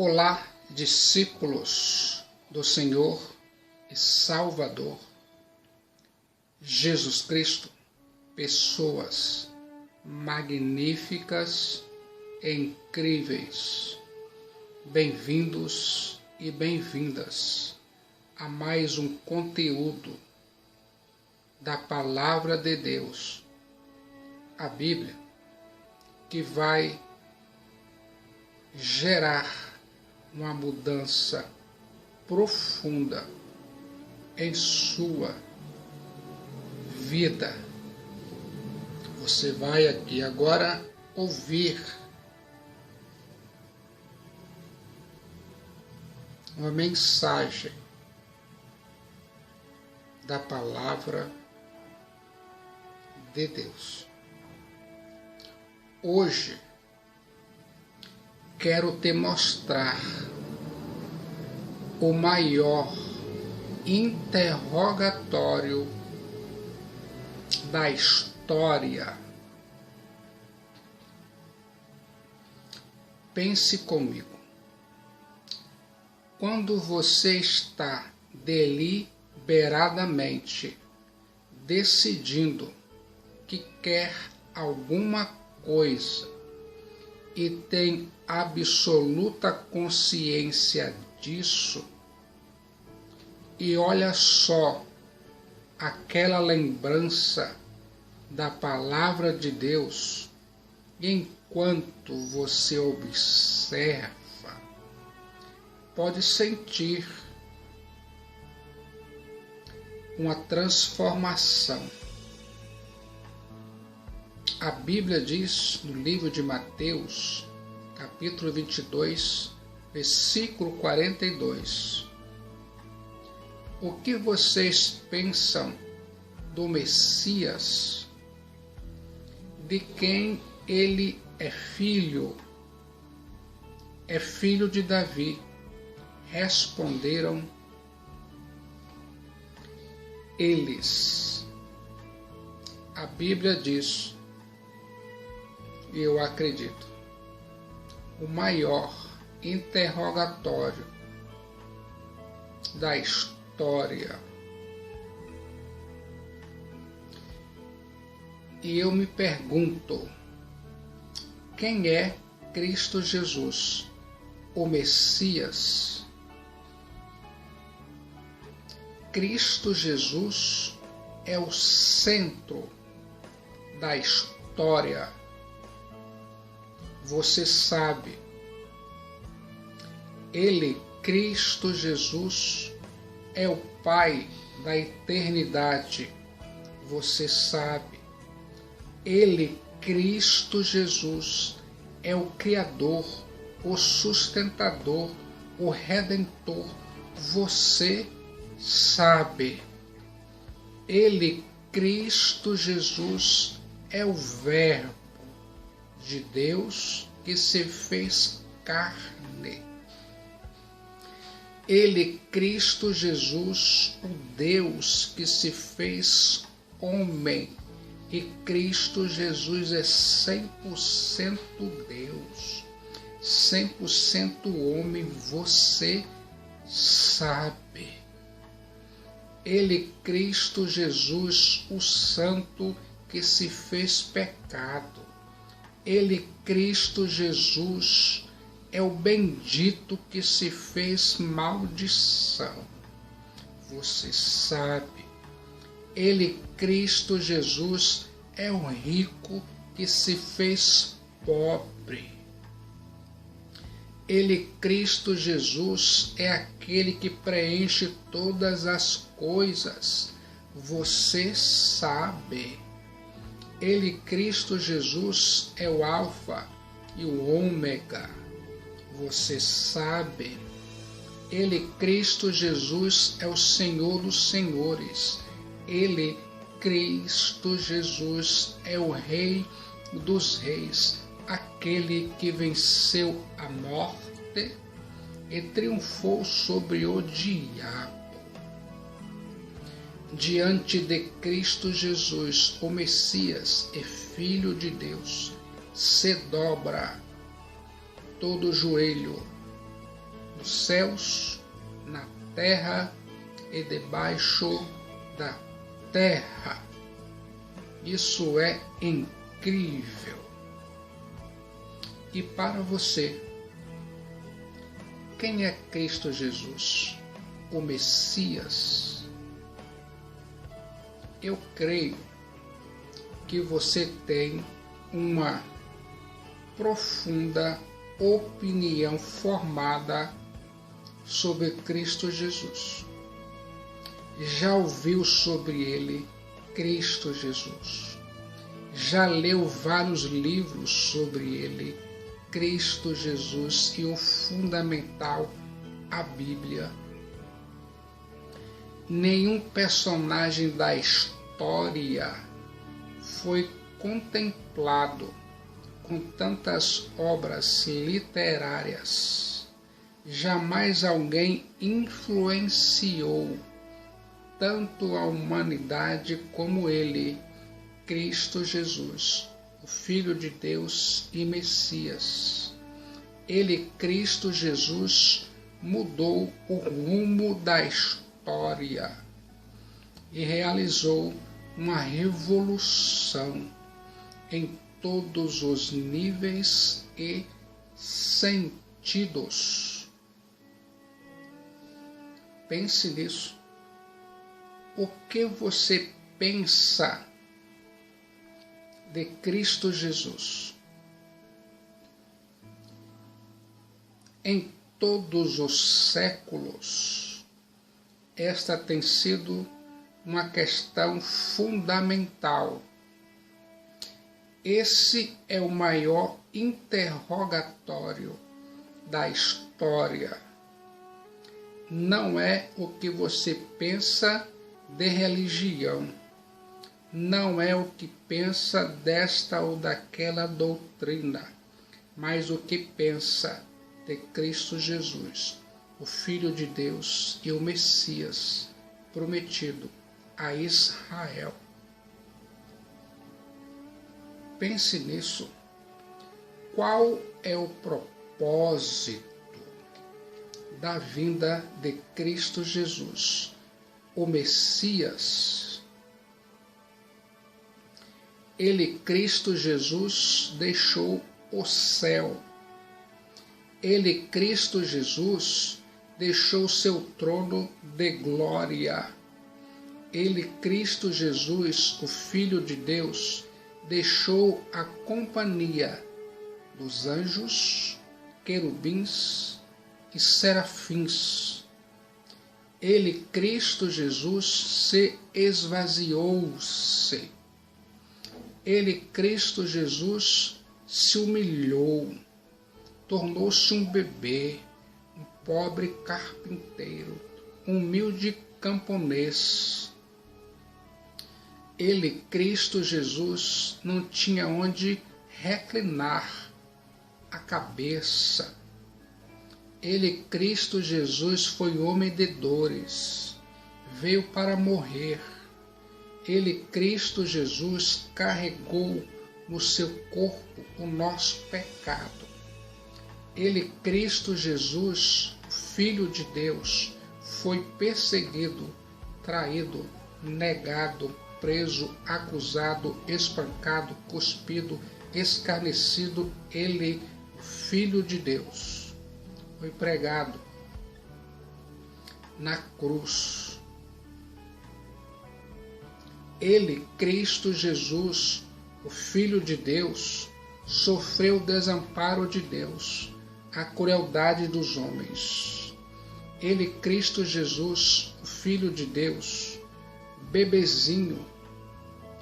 Olá, discípulos do Senhor e Salvador Jesus Cristo, pessoas magníficas e incríveis. Bem-vindos e bem-vindas a mais um conteúdo da Palavra de Deus, a Bíblia, que vai gerar uma mudança profunda em sua vida. Você vai aqui agora ouvir uma mensagem da Palavra de Deus. Hoje quero te mostrar o maior interrogatório da história. Pense comigo. Quando você está deliberadamente decidindo que quer alguma coisa e tem absoluta consciência disso, e olha só aquela lembrança da Palavra de Deus, e enquanto você observa, pode sentir uma transformação. A Bíblia diz no livro de Mateus, capítulo 22, versículo 42. O que vocês pensam do Messias, de quem ele é filho? É filho de Davi. Responderam eles. A Bíblia diz, e eu acredito, o maior interrogatório da história. E eu me pergunto, quem é Cristo Jesus, o Messias? Cristo Jesus é o centro da história. Você sabe, ele, Cristo Jesus, é o Pai da eternidade. Você sabe, ele, Cristo Jesus, é o Criador, o sustentador, o Redentor. Você sabe, ele, Cristo Jesus, é o Verbo de Deus que se fez carne. Ele, Cristo Jesus, o Deus que se fez homem. E Cristo Jesus é 100% Deus, 100% homem, você sabe. Ele, Cristo Jesus, o Santo que se fez pecado. Ele, Cristo Jesus, é o bendito que se fez maldição. Você sabe. Ele, Cristo Jesus, é o rico que se fez pobre. Ele, Cristo Jesus, é aquele que preenche todas as coisas. Você sabe. Ele, Cristo Jesus, é o Alfa e o Ômega. Você sabe. Ele, Cristo Jesus, é o Senhor dos Senhores. Ele, Cristo Jesus, é o Rei dos Reis, aquele que venceu a morte e triunfou sobre o diabo. Diante de Cristo Jesus, o Messias e Filho de Deus, se dobra todo joelho nos céus, na terra e debaixo da terra. Isso é incrível. E para você, quem é Cristo Jesus, o Messias? Eu creio que você tem uma profunda opinião formada sobre Cristo Jesus. Já ouviu sobre ele, Cristo Jesus. Já leu vários livros sobre ele, Cristo Jesus, e o fundamental, a Bíblia. Nenhum personagem da história foi contemplado com tantas obras literárias. Jamais alguém influenciou tanto a humanidade como ele, Cristo Jesus, o Filho de Deus e Messias. Ele, Cristo Jesus, mudou o rumo da história e realizou uma revolução em todos os níveis e sentidos. Pense nisso. O que você pensa de Cristo Jesus? Em todos os séculos, esta tem sido uma questão fundamental. Esse é o maior interrogatório da história. Não é o que você pensa de religião. Não é o que pensa desta ou daquela doutrina, mas o que pensa de Cristo Jesus, o Filho de Deus e o Messias prometido a Israel. Pense nisso. Qual é o propósito da vinda de Cristo Jesus, o Messias? Ele, Cristo Jesus, deixou o céu. Ele, Cristo Jesus, deixou seu trono de glória. Ele, Cristo Jesus, o Filho de Deus, deixou a companhia dos anjos, querubins e serafins. Ele, Cristo Jesus, se esvaziou-se. Ele, Cristo Jesus, se humilhou, tornou-se um bebê, um pobre carpinteiro, um humilde camponês. Ele, Cristo Jesus, não tinha onde reclinar a cabeça. Ele, Cristo Jesus, foi homem de dores, veio para morrer. Ele, Cristo Jesus, carregou no seu corpo o nosso pecado. Ele, Cristo Jesus, Filho de Deus, foi perseguido, traído, negado, preso, acusado, espancado, cuspido, escarnecido. Ele, Filho de Deus, foi pregado na cruz. Ele, Cristo Jesus, o Filho de Deus, sofreu o desamparo de Deus, a crueldade dos homens. Ele, Cristo Jesus, o Filho de Deus, bebezinho,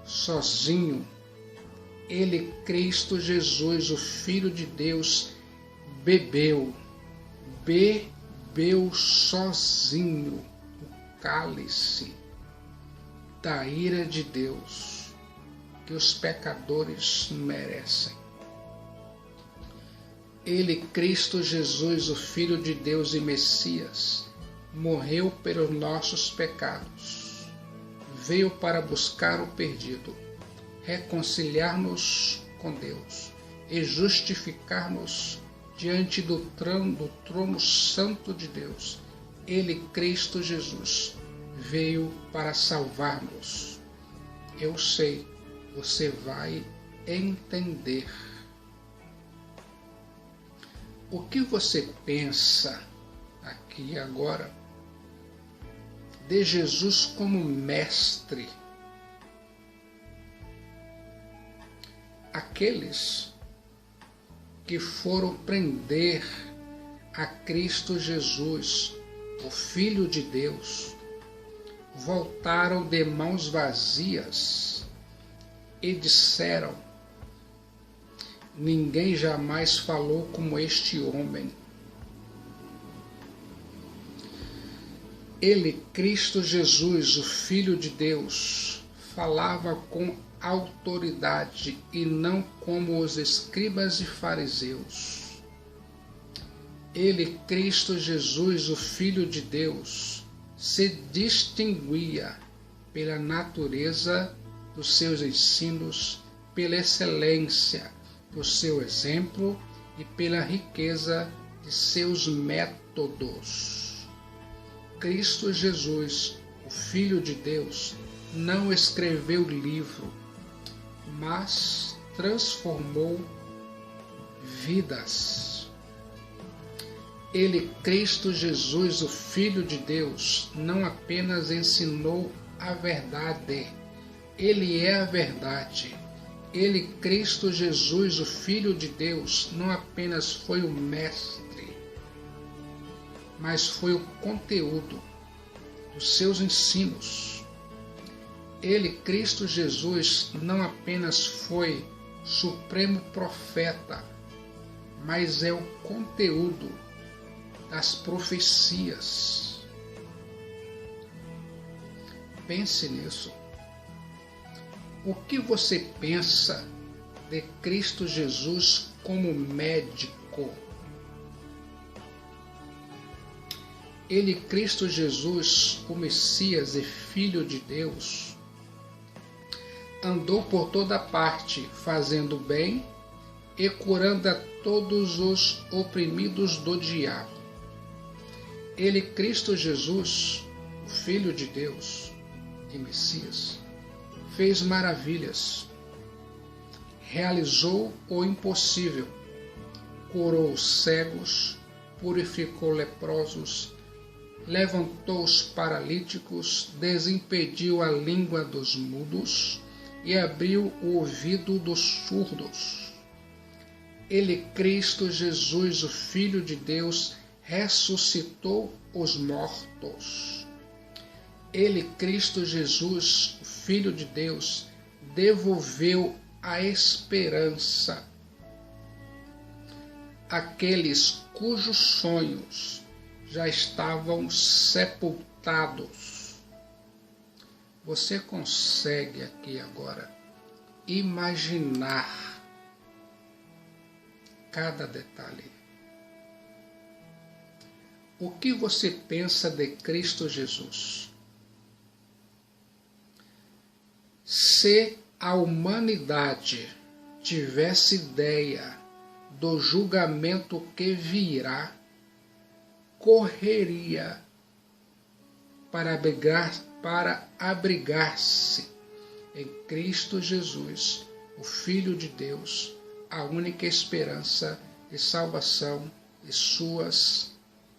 sozinho. Ele, Cristo Jesus, o Filho de Deus, bebeu sozinho o cálice da ira de Deus que os pecadores merecem. Ele, Cristo Jesus, o Filho de Deus e Messias, morreu pelos nossos pecados. Veio para buscar o perdido, reconciliar-nos com Deus e justificar-nos diante do trono santo de Deus. Ele, Cristo Jesus, veio para salvar-nos. Eu sei, você vai entender. O que você pensa aqui agora de Jesus como mestre? Aqueles que foram prender a Cristo Jesus, o Filho de Deus, voltaram de mãos vazias e disseram: ninguém jamais falou como este homem. Ele, Cristo Jesus, o Filho de Deus, falava com autoridade e não como os escribas e fariseus. Ele, Cristo Jesus, o Filho de Deus, se distinguia pela natureza dos seus ensinos, pela excelência do seu exemplo e pela riqueza de seus métodos. Cristo Jesus, o Filho de Deus, não escreveu livro, mas transformou vidas. Ele, Cristo Jesus, o Filho de Deus, não apenas ensinou a verdade, ele é a verdade. Ele, Cristo Jesus, o Filho de Deus, não apenas foi o mestre, mas foi o conteúdo dos seus ensinos. Ele, Cristo Jesus, não apenas foi supremo profeta, mas é o conteúdo das profecias. Pense nisso. O que você pensa de Cristo Jesus como médico? Ele, Cristo Jesus, o Messias e Filho de Deus, andou por toda parte, fazendo bem e curando a todos os oprimidos do diabo. Ele, Cristo Jesus, o Filho de Deus e Messias, fez maravilhas, realizou o impossível, curou os cegos, purificou leprosos, levantou os paralíticos, desimpediu a língua dos mudos e abriu o ouvido dos surdos. Ele, Cristo Jesus, o Filho de Deus, ressuscitou os mortos. Ele, Cristo Jesus, o Filho de Deus, devolveu a esperança àqueles cujos sonhos já estavam sepultados. Você consegue aqui agora imaginar cada detalhe? O que você pensa de Cristo Jesus? Se a humanidade tivesse ideia do julgamento que virá, correria para abrigar-se em Cristo Jesus, o Filho de Deus, a única esperança de salvação de suas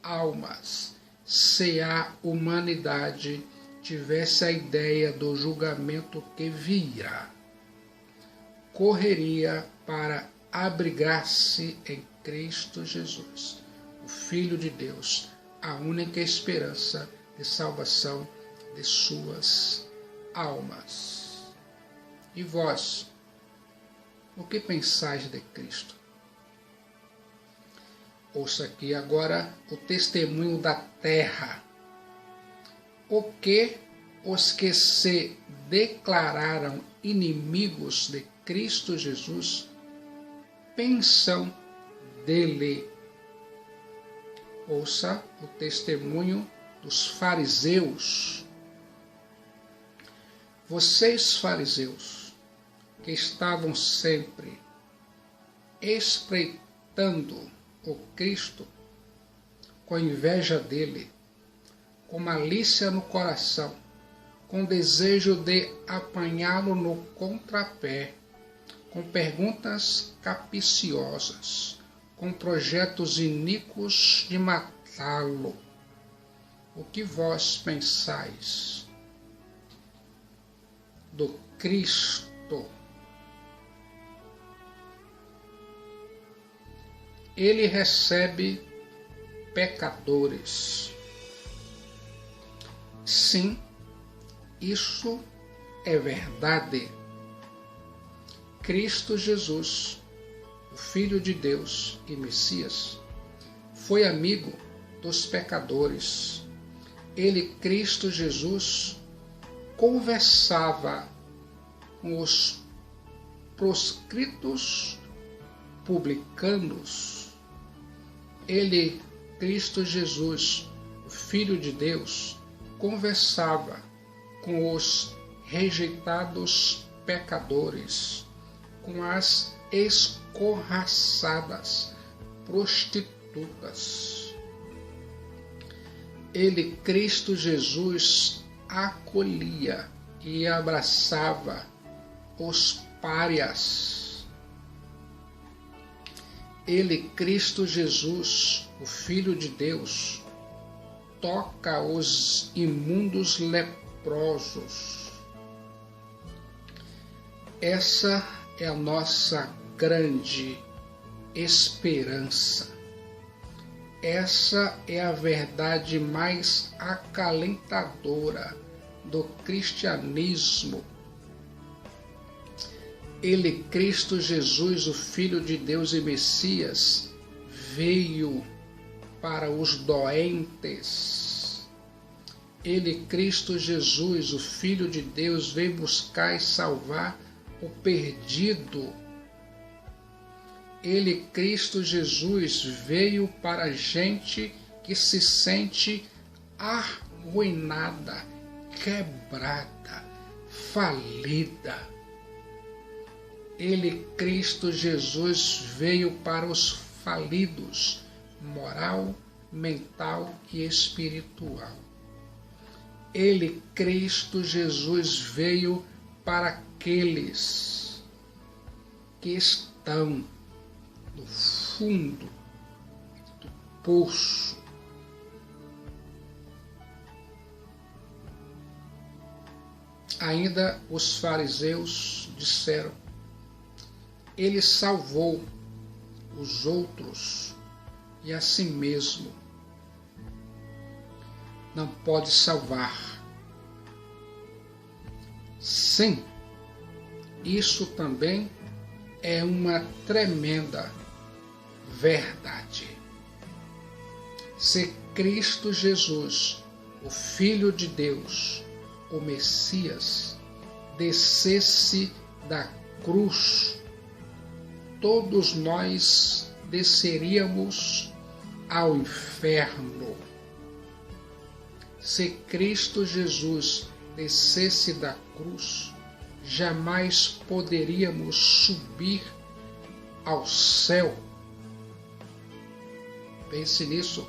almas. Se a humanidade tivesse a ideia do julgamento que virá, correria para abrigar-se em Cristo Jesus, o Filho de Deus, a única esperança de salvação de suas almas. E vós, o que pensais de Cristo? Ouça aqui agora o testemunho da terra. O que os que se declararam inimigos de Cristo Jesus pensam dele? Ouça o testemunho dos fariseus. Vocês, fariseus, que estavam sempre espreitando o Cristo, com inveja dele, com malícia no coração, com desejo de apanhá-lo no contrapé, com perguntas capciosas, com projetos iníquos de matá-lo. O que vós pensais do Cristo? Ele recebe pecadores. Sim, isso é verdade. Cristo Jesus, o Filho de Deus e Messias, foi amigo dos pecadores. Ele, Cristo Jesus, conversava com os proscritos publicanos. Ele, Cristo Jesus, o Filho de Deus, conversava com os rejeitados pecadores, com as escorraçadas prostitutas. Ele, Cristo Jesus, acolhia e abraçava os párias. Ele, Cristo Jesus, o Filho de Deus, toca os imundos leprosos. Essa é a nossa grande esperança. Essa é a verdade mais acalentadora do cristianismo. Ele, Cristo Jesus, o Filho de Deus e Messias, veio para os doentes. Ele, Cristo Jesus, o Filho de Deus, veio buscar e salvar o perdido. Ele, Cristo Jesus, veio para a gente que se sente arruinada, quebrada, falida. Ele, Cristo Jesus, veio para os falidos, moral, mental e espiritual. Ele, Cristo Jesus, veio para aqueles que estão no fundo do poço. Ainda os fariseus disseram: ele salvou os outros e a si mesmo não pode salvar. Sim, isso também é uma tremenda verdade. Se Cristo Jesus, o Filho de Deus, o Messias, descesse da cruz, todos nós desceríamos ao inferno. Se Cristo Jesus descesse da cruz, jamais poderíamos subir ao céu. Pense nisso.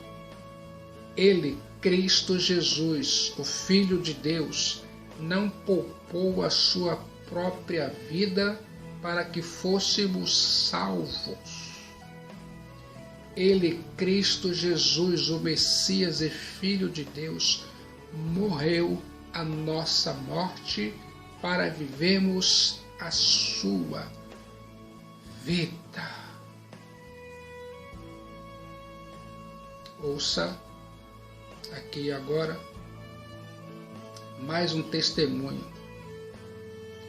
Ele, Cristo Jesus, o Filho de Deus, não poupou a sua própria vida para que fôssemos salvos. Ele, Cristo Jesus, o Messias e Filho de Deus, morreu a nossa morte para vivermos a sua vida. Ouça aqui agora mais um testemunho.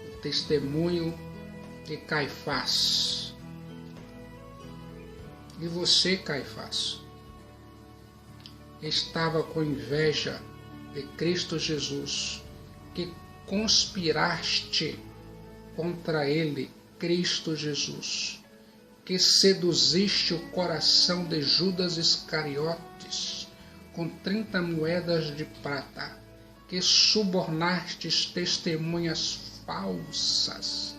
O testemunho de Caifás. E você, Caifás, estava com inveja de Cristo Jesus, que conspiraste contra ele, Cristo Jesus, que seduziste o coração de Judas Iscariotes com 30 moedas de prata, que subornastes testemunhas falsas,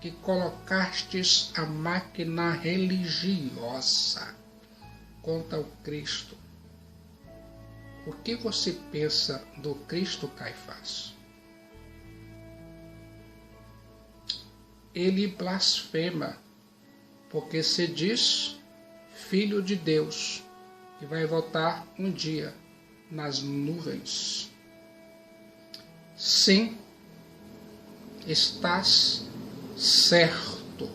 que colocastes a máquina religiosa, quanto ao Cristo. O que você pensa do Cristo Caifás? Ele blasfema, porque se diz Filho de Deus, e vai voltar um dia nas nuvens. Sim, estás certo.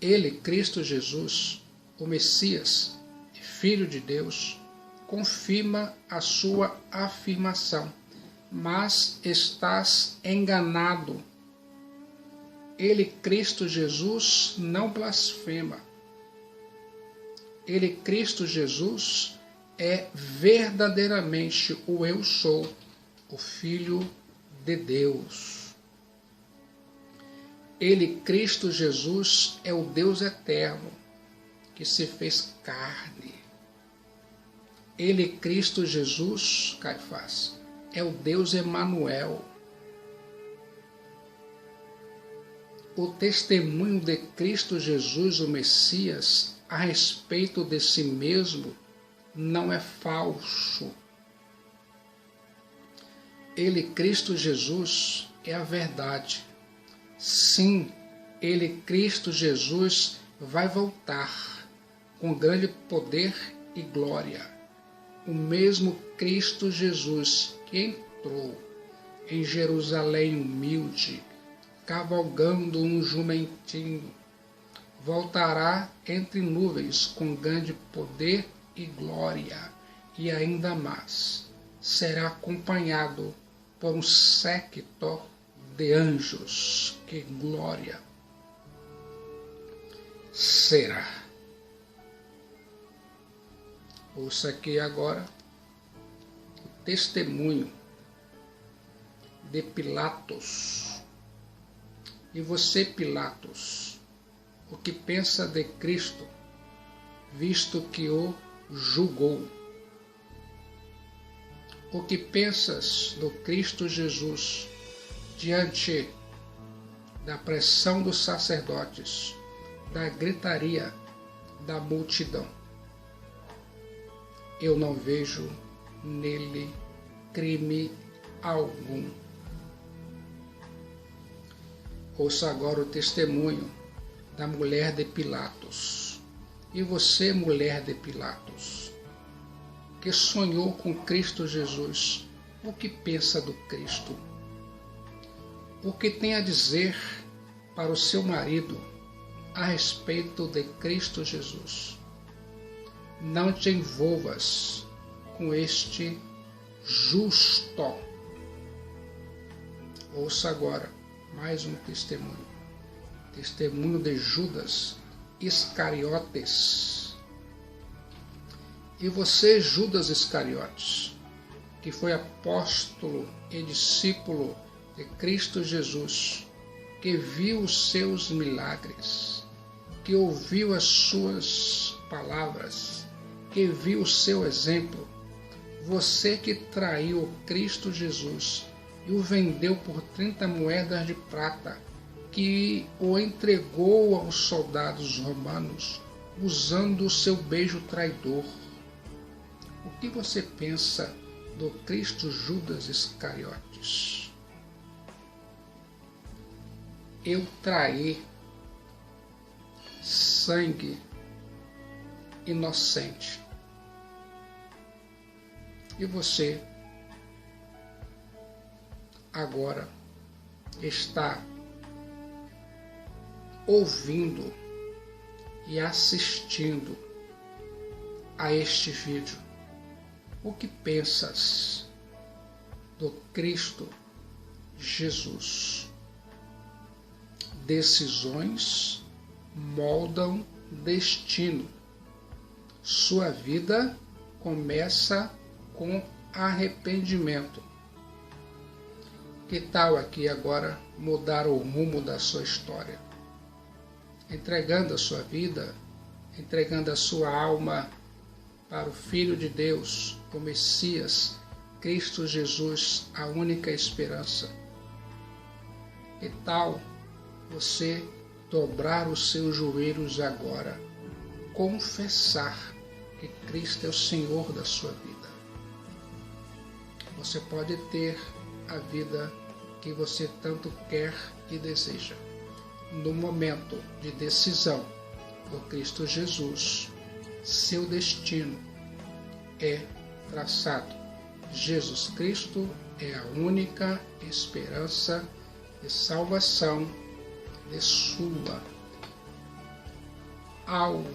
Ele, Cristo Jesus, o Messias, Filho de Deus, confirma a sua afirmação, mas estás enganado. Ele, Cristo Jesus, não blasfema. Ele, Cristo Jesus, é verdadeiramente o Eu Sou, o Filho de Deus. Ele, Cristo Jesus, é o Deus eterno, que se fez carne. Ele, Cristo Jesus, Caifás, é o Deus Emanuel. O testemunho de Cristo Jesus, o Messias, a respeito de si mesmo, não é falso. Ele, Cristo Jesus, é a verdade. Sim, ele, Cristo Jesus, vai voltar com grande poder e glória. O mesmo Cristo Jesus que entrou em Jerusalém humilde, cavalgando um jumentinho, voltará entre nuvens com grande poder e glória, e ainda mais, será acompanhado por um séquito de anjos. Que glória será! Ouça aqui agora o testemunho de Pilatos. E você, Pilatos, o que pensa de Cristo, visto que o julgou? O que pensas do Cristo Jesus diante da pressão dos sacerdotes, da gritaria da multidão? Eu não vejo nele crime algum. Ouça agora o testemunho da mulher de Pilatos. E você, mulher de Pilatos, que sonhou com Cristo Jesus, o que pensa do Cristo? O que tem a dizer para o seu marido a respeito de Cristo Jesus? Não te envolvas com este justo. Ouça agora mais um testemunho. Testemunho de Judas Iscariotes. E você, Judas Iscariotes, que foi apóstolo e discípulo de Cristo Jesus, que viu os seus milagres, que ouviu as suas palavras, que viu o seu exemplo, você que traiu o Cristo Jesus e o vendeu por 30 moedas de prata, que o entregou aos soldados romanos, usando o seu beijo traidor. O que você pensa do Cristo Judas Iscariotes? Eu traí sangue inocente. E você agora está ouvindo e assistindo a este vídeo. O que pensas do Cristo Jesus? Decisões moldam destino. Sua vida começa com arrependimento. Que tal aqui agora mudar o rumo da sua história? Entregando a sua vida, entregando a sua alma para o Filho de Deus, o Messias, Cristo Jesus, a única esperança. Que tal você dobrar os seus joelhos agora confessar que Cristo é o Senhor da sua vida. Você pode ter a vida que você tanto quer e deseja. No momento de decisão por Cristo Jesus, seu destino é traçado. Jesus Cristo é a única esperança de salvação de sua alma.